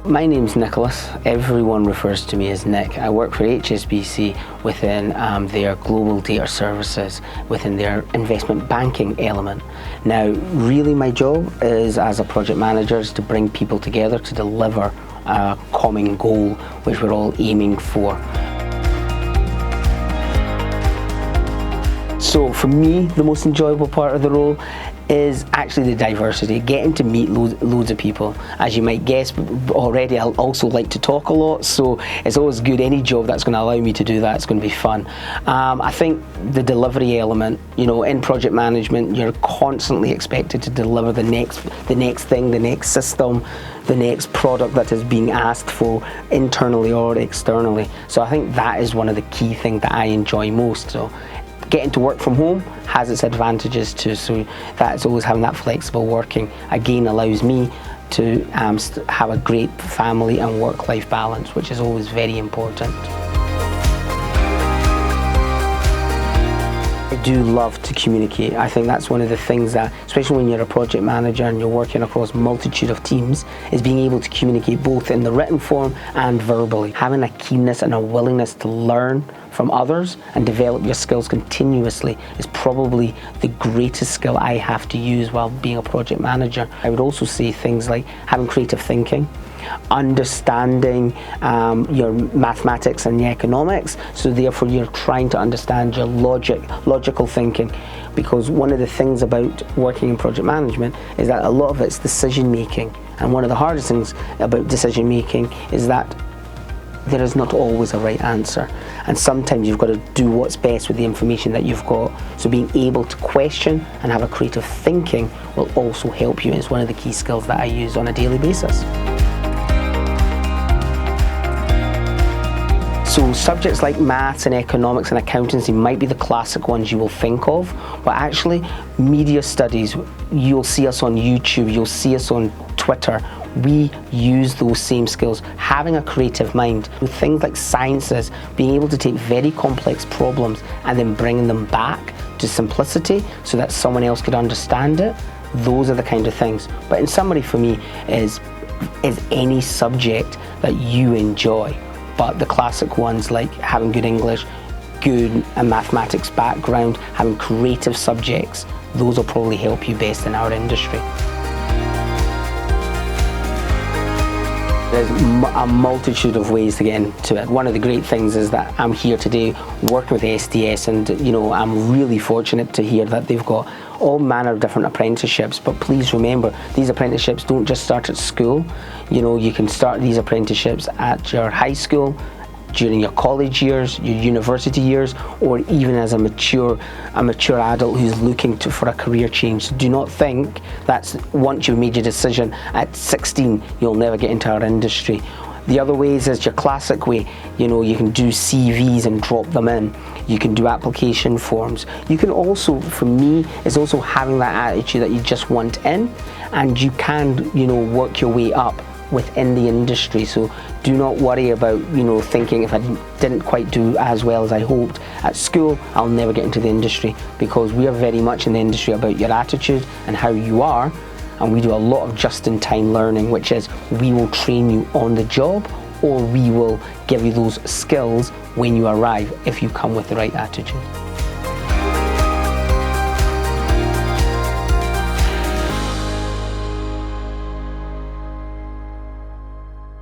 My name's Nicholas. Everyone refers to me as Nick. I work for HSBC within their global data services, within their investment banking element. Now, really my job is as a project manager is to bring people together to deliver a common goal which we're all aiming for. So for me, the most enjoyable part of the role is actually the diversity, getting to meet loads of people. As you might guess already, I also like to talk a lot, so it's always good. Any job that's going to allow me to do that, it's going to be fun. I think the delivery element, in project management, you're constantly expected to deliver the next thing, the next system, the next product that is being asked for internally or externally. So I think that is one of the key things that I enjoy most. So getting to work from home has its advantages too, so that's always having that flexible working again allows me to have a great family and work-life balance, which is always very important. I do love to communicate. I think that's one of the things that, especially when you're a project manager and you're working across a multitude of teams, is being able to communicate both in the written form and verbally. Having a keenness and a willingness to learn from others and develop your skills continuously is probably the greatest skill I have to use while being a project manager. I would also say things like having creative thinking, understanding your mathematics and the economics, so therefore you're trying to understand your logical thinking, because one of the things about working in project management is that a lot of it's decision making, and one of the hardest things about decision making is that there is not always a right answer, and sometimes you've got to do what's best with the information that you've got. So being able to question and have a creative thinking will also help you. It's one of the key skills that I use on a daily basis. So subjects like maths and economics and accountancy might be the classic ones you will think of, but actually media studies, you'll see us on YouTube, you'll see us on Twitter. We use those same skills, having a creative mind. With things like sciences, being able to take very complex problems and then bringing them back to simplicity so that someone else could understand it, those are the kind of things. But in summary for me is any subject that you enjoy. But the classic ones like having good English, good mathematics background, having creative subjects, those will probably help you best in our industry. There's a multitude of ways to get into it. One of the great things is that I'm here today working with SDS, and I'm really fortunate to hear that they've got all manner of different apprenticeships. But please remember, these apprenticeships don't just start at school. You can start these apprenticeships at your high school, during your college years, your university years, or even as a mature adult who's looking for a career change. So do not think that once you've made your decision at 16, you'll never get into our industry. The other ways is your classic way. You can do CVs and drop them in. You can do application forms. You can also, for me, is also having that attitude that you just want in, and you can, work your way up within the industry. So do not worry about thinking, if I didn't quite do as well as I hoped at school, I'll never get into the industry, because we are very much in the industry about your attitude and how you are, and we do a lot of just-in-time learning, which is we will train you on the job, or we will give you those skills when you arrive if you come with the right attitude.